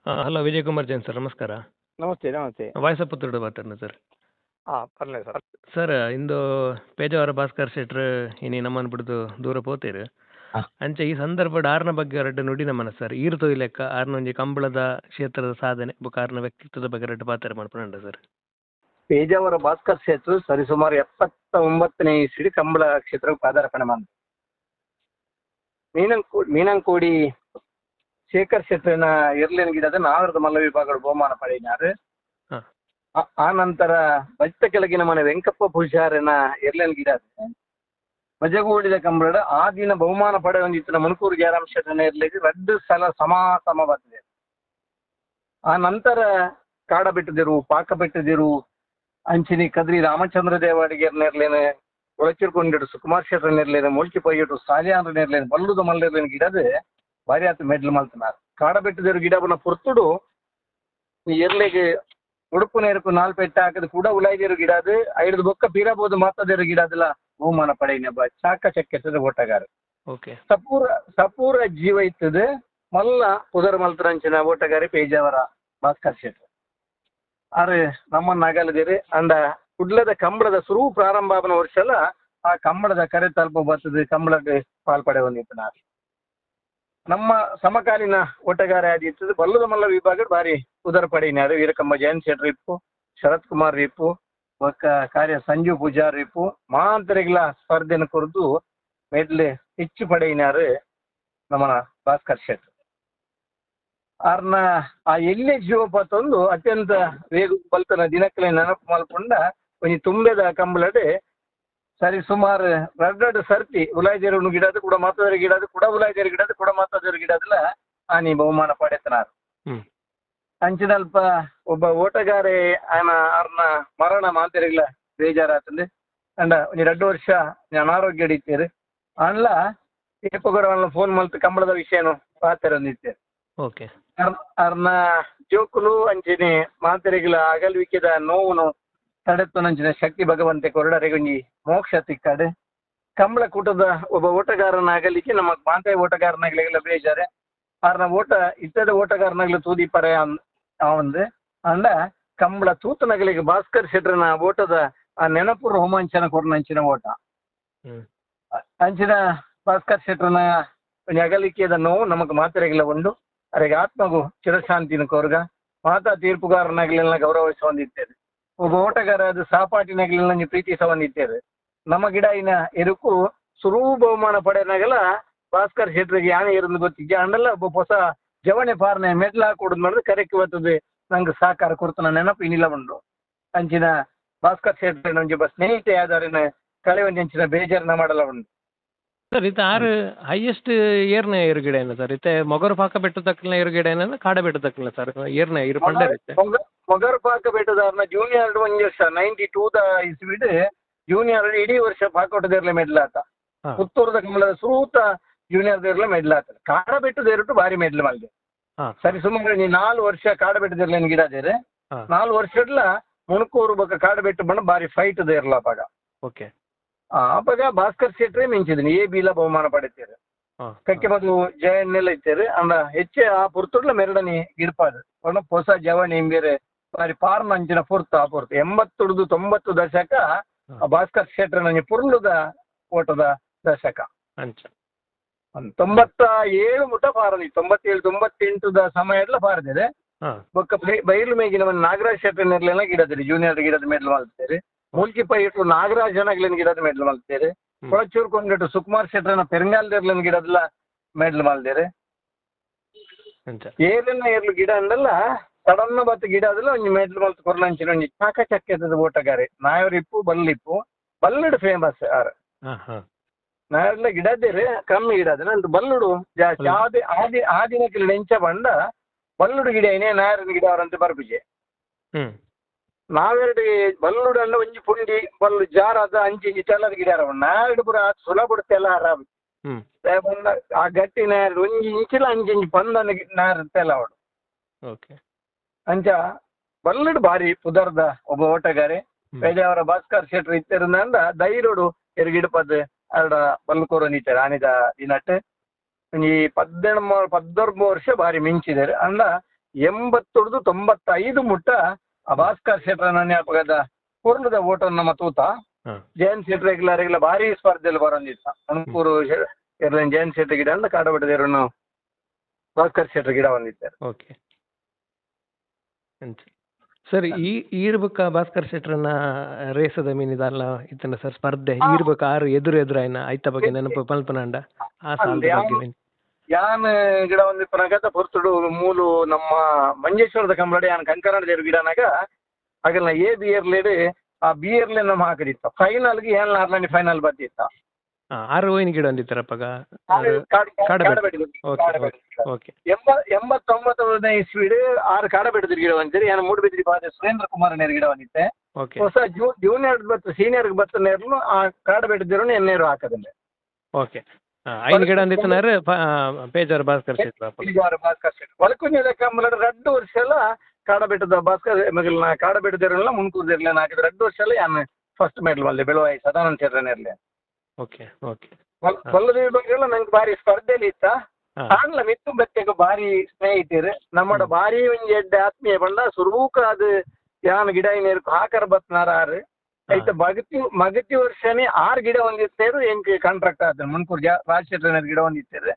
Hello Vijay Kumar Jain sir ನಮಸ್ಕಾರ. ನಮಸ್ತೆ ನಮಸ್ತೆ. ವಾಯ್ಸಪುತ್ರುಡು ಮಾತಾಡ್ನ ಸರ್. ಪರ್లేదు ಸರ್. ಸರ್ ಇಂದು ಪೇಜಾವರ ಭಾಸ್ಕರ್ ಶೆಟ್ರ್ ಇನಿ ನಮ್ಮನ್ನು ಬಿಡ್ದು ದೂರ ಪೋತೀರು. ಅಂಚೆ ಈ ಸಂದರ್ಭದ ಆರ್ನ ಬಗ್ಗೆ ಎರಡು ನುಡಿ ನಮ್ಮನ ಸರ್ ಈರು ತೊಯ್ಲೆಕ್ಕ ಆರ್ನ ಒಂಜಿ ಕಂಬಳದ ಕ್ಷೇತ್ರದ ಸಾಧನೆ ಬುಕ್ ಆರ್ನ ವ್ಯಕ್ತಿತ್ವದ ಬಗ್ಗೆ ಎರಡು ಪಾತ್ರ ಮಾಡ್ಕೊಂಡ ಸರ್. ಪೇಜಾವರ ಭಾಸ್ಕರ್ ಕ್ಷೇತ್ರ ಸರಿಸುಮಾರು 79ನೇ ಇಸ್ವಿಡಿ ಕಂಬಳ ಕ್ಷೇತ್ರ ಪಾದಾರ್ಪಣೆ ಮಾಡಿದ. ಮೀನಂಕೋಡಿ ಶೇಖರ್ ಶೆಟ್ರನ ಎರ್ಲಿನ ಗಿಡದ ನಾಗರದ ಮಲ್ಲ ವಿಭಾಗದ ಬಹುಮಾನ ಪಡೆಯಿನಾರು. ಆ ನಂತರ ಬಜ್ತ ಕೆಳಗಿನ ಮನೆ ವೆಂಕಪ್ಪ ಪೂಜಾರನ ಎರ್ಲಿನ ಗಿಡ ಮಜಗೂಡಿದ ಕಂಬಳ ಆ ದಿನ ಬಹುಮಾನ ಪಡೆ ಹೊಂದಿತ್ತು ಮುನ್ಕೂರು ಜಯರಾಮ್ ಶೆಟ್ರನ ಎರ್ಲಿಗೆ 2 ಸಲ ಸಮ ಬರ್ತದೆ. ಆ ನಂತರ ಕಾಡ ಬೆಟ್ಟದಿರು ಪಾಕ ಬೆಟ್ಟದಿರು ಅಂಚಿನಿ ಕದ್ರಿ ರಾಮಚಂದ್ರ ದೇವಾಡಿಗೆ ನೆರ್ಲೇನೆ ಒಳಚಿರ್ಕೊಂಡಿಡು ಸುಕುಮಾರ್ ಶೆಟ್ರ ನೆರ್ಲೇನೆ ಮೊಳ್ಕಿ ಪೈಯಿಟ್ಟು ಸಾಲಿಯಾನ್ರ ನೆರ್ಲೇನೆ ಬಲ್ಲುದ ಮಲ್ಲೆರ್ಲೇನೆ ಗಿಡದ ಭಾರಿ ಆತು ಮೆಡ್ಲ್ ಮಲ್ತನಾರು. ಕಾಡ ಬೆಟ್ಟದಿರು ಗಿಡವನ್ನ ಪುರ್ತುಡು ಎರ್ಲೆಗೆ ಉಡುಪು ನೇರಕು 4 ಪೆಟ್ಟ ಹಾಕದ ಕೂಡ ಉಲಾಯ್ದಿರು ಗಿಡದ ಐದು ಬೊಕ್ಕ ಪೀರಬಹುದು ಮಾತದಿರು ಗಿಡದಲ್ಲ ಬಹುಮಾನ ಪಡೆಯಿನ ಚಾಕ ಚಕ್ಕೆತ್ತದ ಓಟಗಾರ. ಸಪೂರ ಜೀವ ಇತ್ತದ ಮಲ್ಲ ಪುದರ್ ಮಲ್ತರಂಚಿನ ಓಟಗಾರಿ ಪೇಜಾವರ ಭಾಸ್ಕರ್ ಶೆಟ್ರ. ಆದ್ರೆ ನಮ್ಮನ್ನ ಅಗಲದಿರಿ ಅಂಡ ಕುಡ್ಲದ ಕಂಬಳದ ಸುರು ಪ್ರಾರಂಭ ಆವನ ವರ್ಷಲ ಆ ಕಂಬಳದ ಕರೆ ತಲ್ಪ ಬರ್ತದೆ ಕಂಬಳಕ್ಕೆ ಪಾಲ್ಪಡೆ ಹೊಂದಿತ್ತು ನಾನು. ನಮ್ಮ ಸಮಕಾಲೀನ ಓಟಗಾರ ಆದಿತ್ತು ಬಲ್ಲದ ಮಲ್ಲ ವಿಭಾಗ ಭಾರಿ ಉದರ ಪಡೆಯಿನಾರು ವೀರಕಂಬ ಜಯಂತ್ ಶೆಟ್ರ್ ಇಪ್ಪು, ಶರತ್ ಕುಮಾರ್ ಇಪ್ಪು, ಕಾರ್ಯ ಸಂಜು ಪೂಜಾರ್ ಇಪ್ಪು ಮಾಂತರಿಗಳ ಸ್ಪರ್ಧೆನ ಕುರಿತು ಮೆಡ್ಲೆ ಹೆಚ್ಚು ಪಡೆಯಿನಾರು ನಮ್ಮ ಭಾಸ್ಕರ್ ಶೆಟ್ರ್. ಆರ್ನ ಆ ಎಲ್ಲೆ ಜೀವಪತ್ತೊಂದು ಅತ್ಯಂತ ವೇಗ ಬಲ್ತನ ದಿನಕ್ಕಲೆ ನೆನಪು ಮಲ್ಕೊಂಡ ಒಂಜಿ ತುಂಬೆದ ಕಂಬಳಡೆ ಸರಿ ಸುಮಾರು 2 ಸರ್ತಿ ಉಲಾಯ್ದೇರು ಗಿಡದ ಕೂಡ ಮಾತಾದರ ಗಿಡದ ಕೂಡ ಉಲಾಯ್ದೇರು ಗಿಡದ ಕೂಡ ಮಾತಾದರ ಗಿಡದಲ್ಲ ಆನಿ ಬಹುಮಾನ ಪಡೆತನಾರು. ಅಂಚಿನಲ್ಪ ಒಬ್ಬ ಓಟಗಾರೆ ಆರ್ನ ಮರಣ ಮಾತೆರೆಗ್ಲ ಬೇಜಾರಾತಂದೆ ಅಂಡ ಒಂಜಿ 2 ವರ್ಷ ಅನಾರೋಗ್ಯ ಹಿಡಿತೇರು ಅನ್ಲ ಏಪಗೊಡ ಫೋನ್ ಮಲ್ತು ಕಂಬಳದ ವಿಷಯನು ಪಾತೆರಂದಿತ್ತೇರು. ಅರ್ನ ಜೋಕುಲು ಅಂಚಿನಿ ಮಾತೆರೆಗ್ಲ ಅಗಲ್ವಿಕೆದ ನೋವುನು ತಡೆತ್ತುನಂಚಿನ ಶಕ್ತಿ ಭಗವಂತೆ ಕೊರಡರೆಗೊಂಜಿ ಮೋಕ್ಷ ತಿಕ್ಕಾಡು. ಕಂಬಳ ಕೂಟದ ಒಬ್ಬ ಓಟಗಾರನ ಆಗಲಿಕ್ಕೆ ನಮ್ಮ ಮಾತೆ ಓಟಗಾರನಾಗ್ಲಿಗೆಲ್ಲ ಬೇಜಾರೆ ಆರ್ನ ಓಟ ಇತ್ತದ ಓಟಗಾರನಾಗ್ಲಿ ತೂದಿ ಪರೆ ಅವಂದು ಅಂಡ ಕಂಬಳ ತೂತನಗಲಿಗೆ ಭಾಸ್ಕರ್ ಶೆಟ್ರನ ಓಟದ ಆ ನೆನಪು ರೋಮಾಂಚನ ಕೊರನಂಚಿನ ಓಟ ಅಂಚಿನ ಭಾಸ್ಕರ್ ಶೆಟ್ರನ ಅಗಲಿಕೆದ ನೋವು ನಮಗ್ ಮಾತೆರೆಗ್ಲ ಉಂಡು. ಅರೆಗೆ ಆತ್ಮಗೂ ಚಿರಶಾಂತಿನ ಕೋರ್ಗ ಮಾತಾ ತೀರ್ಪುಗಾರನಾಗ್ಲಿಲ್ಲ ಗೌರವಿಸ ಹೊಂದಿದ್ದೇವೆ. ಒಬ್ಬ ಓಟಗಾರ ಅದು ಸಹಪಾಠಿನಾಗ್ಲಿಲ್ಲ ಪ್ರೀತಿಸ ಹೊಂದಿದ್ದೇವೆ. ನಮ್ಮ ಗಿಡ ಇನ ಎರುಕು ಸುರೂ ಬಹುಮಾನ ಪಡೆಯನಾಗಲ್ಲ ಭಾಸ್ಕರ್ ಶೆಟ್ರಿಗೆ ಯಾನೆ ಇருந்து ಗೊತ್ತಿದ್ದೆ ಅಂಡಲ್ಲ ಒಬ್ಬ ಹೊಸ ಜವಣೆ ಪಾರ್ನೆ ಮೆಡ್ಲ ಹಾಕೊಡುದು ಮಾಡಿದ್ರೆ ಕರೆಕ್ಟ್ ಬರ್ತದೆ ನಂಗೆ ಸಹಕಾರ ಕೊಡ್ತಾನ ನೆನಪು ಇನ್ನಿಲ್ಲ ಉಂಡು. ಅಂಚಿನ ಭಾಸ್ಕರ್ ಶೆಟ್ರ ಒಂಜಿ ಸ್ನೇಹಿತೆ ಆಧಾರಿನ ಕಳೆ ಒಂಜಿ ಅಂಚಿನ ಬೇಜಾರನ ಮಾಡಲ್ಲ ಉಂಡು. ಸರ್ ಇತ್ತ ಆರು ಹೈಯೆಸ್ಟ್ ಏರ್ನ ಇರುಗಿಡ ಏನ ಸರ್ ಇತ್ತೆ ಮೊಗರು ಪಾಕ ಬೆಟ್ಟ ತಕ್ಕಲ ಇರುಗಿಡ ಏನ ಕಾಡ ಬೆಟ್ಟ ತಕ್ಕಲ ಸರ್ ಏರ್ನ ಇರು ಪಂಡ ಮೊಗರು ಪಾಕ ಬೆಟ್ಟದಾರ್ನ ಜೂನಿಯರ್ ಒಂಜಿ ವರ್ಷ 92 ಇಸ್ವಿಡ್ ಜೂನಿಯರ್ ಇಡೀ ವರ್ಷ ಪಾಕೋಟದೇರ್ಲೆ ಮೆಡ್ಲ್ ಆತ. ಪುತ್ತೂರದ ಕಮಲದ ಸೂತ ಜೂನಿಯರ್ ದೇರ್ಲೆ ಮೆಡ್ಲ್ ಆತ. ಕಾಡ ಬೆಟ್ಟದೇರಿಟ್ಟು ಭಾರಿ ಮೆಡ್ಲ್ ಮಲ್ದೆ ಸರಿ ಸುಮಾರು 4 ವರ್ಷ ಕಾಡ ಬೆಟ್ಟದೇರ್ಲೆ ಗಿಡ ದೇರೆ 4 ವರ್ಷಡ್ಲ ಮುಣಕೂರು ಬೊಕ್ಕ ಕಾಡ ಬೆಟ್ಟು ಬಣ್ಣ ಭಾರಿ ಫೈಟ್ ದೇರ್ಲ ಅಪಾಗ. ಓಕೆ ಅಪಾಗ ಭಾಸ್ಕರ್ ಶೆಟ್ರೇ ಮಿಂಚಿದ್ನಿ ಎ ಬಿಲ ಬಹುಮಾನ ಪಡೆತೇರು ಕಕ್ಕೆ ಬದು ಜಯನ್ನೆಲ್ಲ ಇತ್ತೇರು ಅಂದ ಹೆಚ್ಚೆ ಆ ಪುರ್ತುಡ್ಲ ಮೆರಡನಿ ಗಿಡ್ಪಾದು ಒಣ ಹೊಸ ಜವಣಿ ಹಿಂಬೇರೆ ಬಾರಿ ಪಾರ್ನ ಅಂಚಿನ ಪುರ್ತು ಆ ಪುರ್ತು 80-90 ದಶಕ ಭಾಸ್ಕರ್ ಶೆಟ್ರನ ಪುರ್ಲುದ ಓಟದ ದಶಕ 97 ಮುಟ ಪಾರದಿ 97-98 ಸಮಯ ಎಲ್ಲ ಪಾರದಿದೆ. ಬೊಕ್ಕ ಬೈಲು ಮೇಗಿನ ನಾಗರಾಜ್ ಶೆಟ್ರನೆಲ್ಲ ಗಿಡದಿರಿ ಜೂನಿಯರ್ ಗಿಡದ ಮೆಡ್ಲ್ ಮಾಡ್ತಾರೆ. ಮೂಲ್ಕಿ ಪೈ ಇಟ್ಟು ನಾಗರಾಜನಾಗ್ಲಿನ ಗಿಡದ ಮೆಡ್ಲ್ ಮಾಡ್ತಾರೆ. ಕೊಳಚೂರು ಕೊಂಡ್ಬಿಟ್ಟು ಸುಕುಮಾರ್ ಶೆಟ್ರನ ಪೆರಂಗಾಲ್ದಿರ್ಲಿನ ಗಿಡದಲ್ಲ ಮೆಡ್ಲ್ ಮಾಡ್ತಾರೆ. ಏರನ್ನ ಏರ್ಲು ಗಿಡ ಅಂದಲ್ಲ ಸಡನ್ನ ಬತ್ತು ಗಿಡ ಅದಲ್ಲ ಒಂಜಿ ಮೆಡ್ಲ್ ಮಲ್ತು ಕೊರ್ಲಂಚಿನ ಒಂಜಿ ಚಾಕ ಚಕ್ಕೆದ ಓಟಗಾರೆ ನಾಯವರಿಪ್ಪು ಬಲ್ಲಿಪ್ಪು ಬಲ್ಲುಡು ಫೇಮಸ್ ಆರ್ ನಾವೆಲ್ಲ ಗಿಡದೇರಿ ಕಮ್ಮಿ ಗಿಡ ಅದ ನಂದು ಬಲ್ಲುಡು ಜಾಸ್ತಿ ಆ ದಿನಕ್ಕೆ ನೆಂಚ ಬಂಡ ಬಲ್ಲುಡು ಗಿಡ ಏನೇ ನಾಯರನ ಗಿಡ ಅವರಂತೆ ಬರ್ಬಿಜೆ ನಾವೆರಡು ಬಲ್ಲುಡು ಅಂಡ ಒಂಜಿ ಪುಂಡಿ ಬಲ್ಲು ಜಾರದ ಅಂಚಿ ತೆಲ್ಲದ ಗಿಡ ನಾವೆರಡು ಪುರ ಸುಲಭ ಆರಾಮ್ ಆ ಗಟ್ಟಿ ನಾಯರು ಒಂಜಿ ಇಂಚಿಲ ಅಂಚಿ ಪಂದನ ನಾಯರ್ ತೆಲ್ಲ ಅವಡು ಅಂಚ ಬಲ್ಲುಡು ಭಾರಿ ಪುದರ್ದ ಒಬ್ಬ ಓಟಗಾರೆ ಪೇಜಾವರ ಭಾಸ್ಕರ್ ಶೆಟ್ರ್ ಇತ್ತಿರಂದ ಧೈರ್ಯಡು ಎರ್ಗಿಡ್ಪದ್ ಅರ್ಡ ಬಲ್ಕೋರ ನೀತಾರೆ ಆನಿದ ದಿನಟ್ ಒಂಜಿ 14 ವರ್ಷ ಭಾರಿ ಮಿಂಚಿದ್ದಾರೆ ಅಂಡ ಎಂಬತ್ತೊಡ್ದು 95 ಮುಟ್ಟ ಆ ಭಾಸ್ಕರ್ ಶೆಟ್ರನ ಜ್ಞಾಪಕದ ಕುರ್ಲದ ಓಟನ್ನು ನಮ್ಮ ತೂತ ಜಯಂತ್ ಶೆಟ್ಟಿ ರೆಗ್ಯುಲರ್ ಭಾರಿ ಸ್ಪರ್ಧೆಯಲ್ಲಿ ಬರೋಂದಿತ್ತ ಅನುಕೂರು ಜಯಂತ್ ಶೆಟ್ಟಿ ಗಿಡ ಅಂತ ಕಾಡಬಿಡದೇರು ಭಾಸ್ಕರ್ ಶೆಟ್ಟಿ ಗಿಡ ಬಂದಿದ್ದಾರೆ. ಓಕೆ ಸರ್ ಈರ್ಬಕ್ಕ ಭಾಸ್ಕರ್ ಶೆಟ್ರನ್ನ ರೇಸದ ಮೀನಿದಲ್ಲ ಇತ್ತನ ಸರ್ ಸ್ಪರ್ಧೆ ಈರ್ಬಕ್ಕ ಆರು ಎದುರಾಯ್ನ ಐತ ಬಗ್ಗೆ ನೆನಪು ಪಲ್ಪನಂಡ ಆ ಸಾಲದ ಬಗ್ಗೆ ಯಾನ್ ಗಿಡ ಒಂದಿಪ್ಪನಾಗ ಪೊರ್ತುಡು ಮೂಲು ನಮ್ಮ ಮಂಜೇಶ್ವರದ ಕಂಬಳಡೆ ಯಾನ್ ಕಂಕರಾಡ ದೇವ್ರ ಗಿಡನಾಗ ಆಗಲ್ಲ ಏ ಬಿಯರ್ಲೇಡ್ ಆ ಬಿಯರ್ಲೆ ನಮ್ಮ ಹಾಕದಿತ್ತ ಫೈನಲ್ಗೆ ಏನ್ ಆರ್ಲಾಂಡಿ ಫೈನಲ್ ಬರ್ತಿತ್ತ 6 ಓಯಿನ ಗಿಡ ಅಂದಿತ್ತಾರಪ್ಪಾಗ 89ನೇ ಇಸ್ವಿಡ್ 6 ಕಾಡಬೇಟದ ಗಿಡ ಅಂತೀರಿ ಏನು ಮೂಡುಬಿದ್ರಿ ಬಾದ ಸುರೇಂದ್ರ ಕುಮಾರ್ ನೇರ ಗಿಡ ಬಂದಿತ್ತೆ ಹೊಸ ಜೂನಿಯರ್ ಬತ್ತ ಸೀನಿಯರ್ ಬತ್ತ ನೇರ್ಲು ಆ ಕಾಡಬೇಟದಿರೋನು ಎನ್ನೇರು ಹಾಕದಿಲ್ಲ. ಓಕೆ ಐದು ಗಿಡ ಅಂದಿತ್ತನಾರ ಪೇಜಾರ್ ಭಾಸ್ಕರ್ ಶೆಟ್ಟಿ ಒಳಕುಂಜದ ಕಂಬಳ 2 ವರ್ಷ ಎಲ್ಲ ಕಾಡಬೇಟದ ಭಾಸ್ಕರ್ ಮಗಲ್ನ ಕಾಡಬೇಟದಿರಲ್ಲ ಮುನ್ಕೂರ್ದಿರ್ಲಿ ಹಾಕಿದ 2 ವರ್ಷ ಎಲ್ಲ ಯಾನ್ ಫಸ್ಟ್ ಮೆಡಲ್ ಬಂದೆ ಬೆಳವಾಯಿ ಸದಾನಂದ ಶೆಟ್ರನೇರ್ಲಿ. ಓಕೆ ಓಕೆ ಕೊಲ್ಲದೇವಿ ಬಗ್ಗೆ ಎಲ್ಲ ನಂಗೆ ಭಾರಿ ಸ್ಪರ್ಧೆಯಲ್ಲಿ ಇತ್ತ ಆನ್ಲ ಮಿತ್ತು ಬತ್ತೆಗೆ ಭಾರಿ ಸ್ನೇಹಿತರು ನಮ್ಮಡ ಭಾರಿ ಒಂಜಿ ಎಡ್ಡೆ ಆತ್ಮೀಯ ಬಂಡ ಸುರೂಕ ಅದು ಯಾನ್ ಗಿಡ ಏನೇರ್ಕು ಹಾಕರ್ ಬತ್ನಾರ ಆರು ಐತ ಮಗತಿ ವರ್ಷನೇ 6 ಗಿಡ ಹೊಂದಿರ್ತೇರು ಎಂಕ್ ಕಾಂಟ್ರಾಕ್ಟ್ ಆದ್ರೆ ಮುನ್ಕೂರ್ ರಾಜಶೇಖರ ಗಿಡ ಹೊಂದಿರ್ತೇವೆ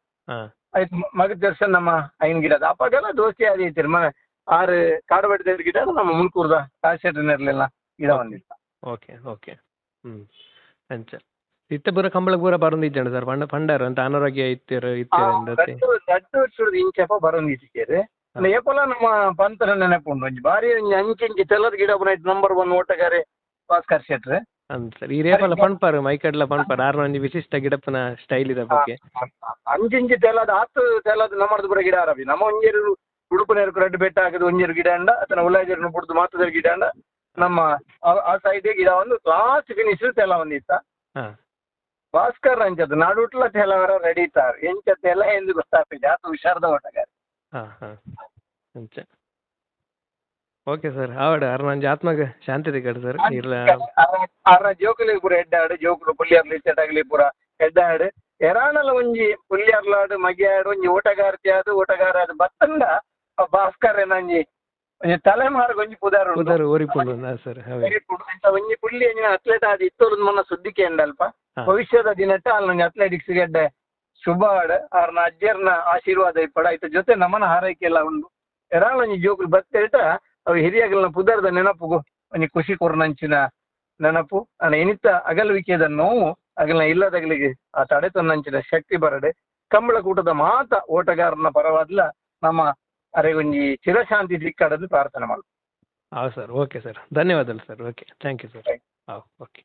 ಆಯ್ತು ಮಗತಿ ವರ್ಷ ನಮ್ಮ 5 ಗಿಡದ ಅಪ್ಪಾಗೆಲ್ಲ ದೋಸ್ತಿ ಆದಿ ಐತಿರಿ 6 ಕಾಡಬೇಟದ ಗಿಡ ನಮ್ಮ ಮುನ್ಕೂರ್ದ ರಾಜಶೇಖರನೆಲ್ಲ ಗಿಡ ಹೊಂದಿತ್ತ. ಓಕೆ ಓಕೆ ಅಂಚ ಇತ್ತ ಪೂರ ಕಂಬಳಕ್ಕೆ ಪೂರ ಬರೋದಿದ್ದಾನೆ ಸರ್ ಪಂಡಾರ ಅಂತ ಅನಾರೋಗ್ಯ ದಡ್ಡು ಇಂಚಪ್ಪ ಬರೋದಿದ್ದೇವೆ ಏಪಲ ನಮ್ಮ ಪಂತರ ನೆನಪುಂಡು ಒಂಜಿ ಬಾರಿ ಅಂಚಿ ತೆಲ್ಲದ ಗಿಡ ಬಂದ್ ನಂಬರ್ 1 ಓಟಗಾರೆ ಭಾಸ್ಕರ್ ಶೆಟ್ರ್ ಸರ್ ಈ ರೇಪಲ್ಲ ಪಣ್ಪಾರು ಮೈಕಡ್ಲ ಪಣ್ಪಾರು ಆರು ಒಂಜಿ ವಿಶಿಷ್ಟ ಗಿಡಪ್ಪನ ಸ್ಟೈಲ್ ಇದೆ ಬಗ್ಗೆ ಅಂಚಿಂಚಿ ತೆಲ್ಲದ 10 ತೆಲ್ಲದ ನಮ್ಮದು ಪೂರ ಗಿಡ ಆರಬಿ ನಮ್ಮ ಒಂಜೇರು ಉಡುಪನೇರು ರೆಡ್ ಬೆಟ್ಟ ಹಾಕಿದ ಒಂಜೇರು ಗಿಡ ಅಂಡ ಅಥವಾ ಉಳ್ಳಾಜೇರು ಬುಡ್ದು ಮಾತದ ಗಿಡ ಅಂಡ ನಮ್ಮ ಆ ಸೈಡ್ ಗಿಡ ಒಂದು ಲಾಸ್ಟ್ ಫಿನಿಶ್ ತೆಲ್ಲ ಒಂದಿತ್ತ ಭಾಸ್ಕರ್ ಅಂಚದು ನಾಡುಟ್ಲ ತೆಲವರ ರೆಡಿ ಇತ್ತಾರೆ ಎಂಚ ತೆಲ ಎಂದು ಗೊತ್ತಾಗ್ತದೆ ಆತ ಹುಷಾರದ ಓಟಗಾರ. ಓಕೆ ಸರ್ ಆವಡ ಅರ್ನಂಜಿ ಆತ್ಮಗ ಶಾಂತಿ ಕಡೆ ಸರ್ ಅರ್ನ ಜೋಕುಲಿ ಪೂರ ಎಡ್ಡಾಡು ಜೋಕುಲು ಪುಲ್ಲಿಯರ್ಲಿ ಇಚ್ಚಟಾಗ್ಲಿ ಪೂರ ಎಡ್ಡಾಡು ಎರಾಣಲ ಒಂಜಿ ಪುಲ್ಲಿಯರ್ಲಾಡು ಮಗಿಯಾಡು ಒಂಜಿ ಓಟಗಾರ್ತಿ ಆದು ಓಟಗಾರ ಅದು ಬತ್ತಂಡ ಭಾಸ್ಕರ್ ಏನಂಜಿ ತಲೆಮಾರು ಒಂಜಿ ಪುದಾರು ಓರಿಪುಂಡು ಸರ್ ಒಂಜಿ ಪುಲ್ಲಿ ಅತ್ಲೆಟ್ ಆದ ಇತ್ತೋಲು ಮೊನ್ನ ಸುದ್ದಿಕೆ ಎಂಡಲ್ಪ ಭವಿಷ್ಯದ ದಿನಟ್ಟ ಅಲ್ಲಿ ಅಥ್ಲೆಟಿಕ್ಸ್ ಗೆಡ್ಡೆ ಶುಭ ಅವ್ರನ್ನ ಅಜ್ಜರ್ನ ಆಶೀರ್ವಾದ ಇಪ್ಪಡ ಆಯ್ತು ಜೊತೆ ನಮ್ಮನ ಹಾರೈಕೆ ಎಲ್ಲ ಉಂಡು ಎರಾಳ ಒಂಜಿ ಜೋಕುಲು ಬತ್ತೇಟ ಅವು ಹಿರಿಯಗಲ್ನ ಪುದರ್ದ ನೆನಪು ಒಂಜಿ ಖುಷಿ ಕೊರ್ನಂಚಿನ ನೆನಪು ಅನ್ನ ಎನಿತ ಅಗಲ್ವಿಕೆದ ನೋವು ಅಗಲ್ನ ಇಲ್ಲದಗಲಿಗೆ ಆ ತಡೆತೊನ್ನಂಚಿನ ಶಕ್ತಿ ಬರಡೆ ಕಂಬಳ ಕೂಟದ ಮಾತ ಓಟಗಾರನ ಪರವಾದ್ಲ ನಮ್ಮ ಅರೆಗೊಂಜಿ ಚಿರಶಾಂತಿ ಸಿಕ್ಕಡದು ಪ್ರಾರ್ಥನೆ ಮಾಡು. ಹೌದು ಸರ್ ಓಕೆ ಸರ್ ಧನ್ಯವಾದಗಳು sir okay thank you sir okay.